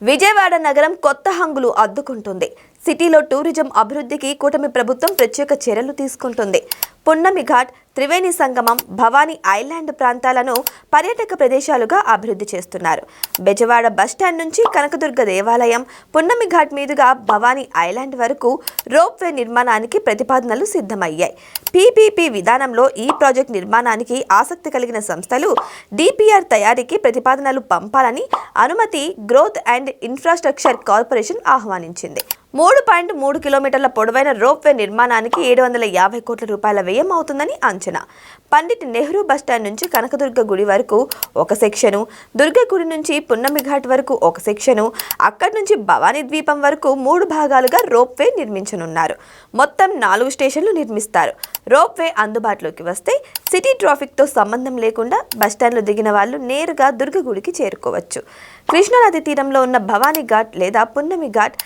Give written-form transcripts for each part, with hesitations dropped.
విజయవాడ నగరం కొత్త హంగులు అద్దుకుంటుంది. సిటీలో టూరిజం అభివృద్ధికి కూటమి ప్రభుత్వం ప్రత్యేక చర్యలు తీసుకుంటుంది. పున్నమి ఘాట్, త్రివేణి సంగమం, భవానీ ఐలాండ్ ప్రాంతాలను పర్యాటక ప్రదేశాలుగా అభివృద్ధి చేస్తున్నారు. బెజవాడ బస్టాండ్ నుంచి కనకదుర్గ దేవాలయం, పున్నమి ఘాట్ మీదుగా భవానీ ఐలాండ్ వరకు రోప్వే నిర్మాణానికి ప్రతిపాదనలు సిద్ధమయ్యాయి. పీపీపీ విధానంలో ఈ ప్రాజెక్ట్ నిర్మాణానికి ఆసక్తి కలిగిన సంస్థలు డిపిఆర్ తయారీకి ప్రతిపాదనలు పంపాలని అనుమతి గ్రోత్ అండ్ ఇన్ఫ్రాస్ట్రక్చర్ కార్పొరేషన్ ఆహ్వానించింది. 3.3 కిలోమీటర్ల పొడవైన రోప్వే నిర్మాణానికి 750 కోట్ల రూపాయల వ్యయం అవుతుందని అంచనా. పండిట్ నెహ్రూ బస్టాండ్ నుంచి కనకదుర్గ గుడి వరకు ఒక సెక్షను, దుర్గ గుడి నుంచి పున్నమి ఘాట్ వరకు ఒక సెక్షను, అక్కడి నుంచి భవానీ ద్వీపం వరకు 3 భాగాలుగా రోప్వే నిర్మించనున్నారు. మొత్తం 4 స్టేషన్లు నిర్మిస్తారు. రోప్వే అందుబాటులోకి వస్తే సిటీ ట్రాఫిక్తో సంబంధం లేకుండా బస్టాండ్లో దిగిన వాళ్ళు నేరుగా దుర్గ గుడికి చేరుకోవచ్చు. కృష్ణానది తీరంలో ఉన్న భవానీ ఘాట్ లేదా పున్నమి ఘాట్,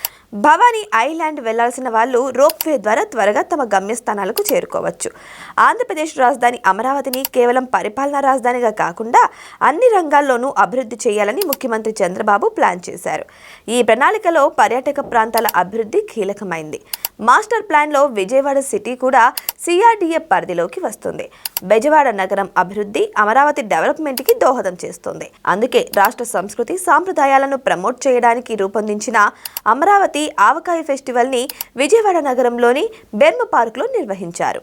భవానీ ఐలాండ్ వెళ్లాల్సిన వాళ్ళు రోప్వే ద్వారా త్వరగా తమ గమ్యస్థానాలకు చేరుకోవచ్చు. ఆంధ్రప్రదేశ్ రాజధాని అమరావతిని కేవలం పరిపాలనా రాజధానిగా కాకుండా అన్ని రంగాల్లోనూ అభివృద్ధి చేయాలని ముఖ్యమంత్రి చంద్రబాబు ప్లాన్ చేశారు. ఈ ప్రణాళికలో పర్యాటక ప్రాంతాల అభివృద్ధి కీలకమైంది. మాస్టర్ ప్లాన్లో విజయవాడ సిటీ కూడా సిఆర్డీఏ పరిధిలోకి వస్తుంది. బెజవాడ నగరం అభివృద్ధి అమరావతి డెవలప్మెంట్కి దోహదం చేస్తుంది. అందుకే రాష్ట్ర సంస్కృతి సాంప్రదాయాలను ప్రమోట్ చేయడానికి రూపొందించిన అమరావతి ఆవకాయ ఫెస్టివల్ని విజయవాడ నగరంలోని బెర్మ పార్కులో నిర్వహించారు.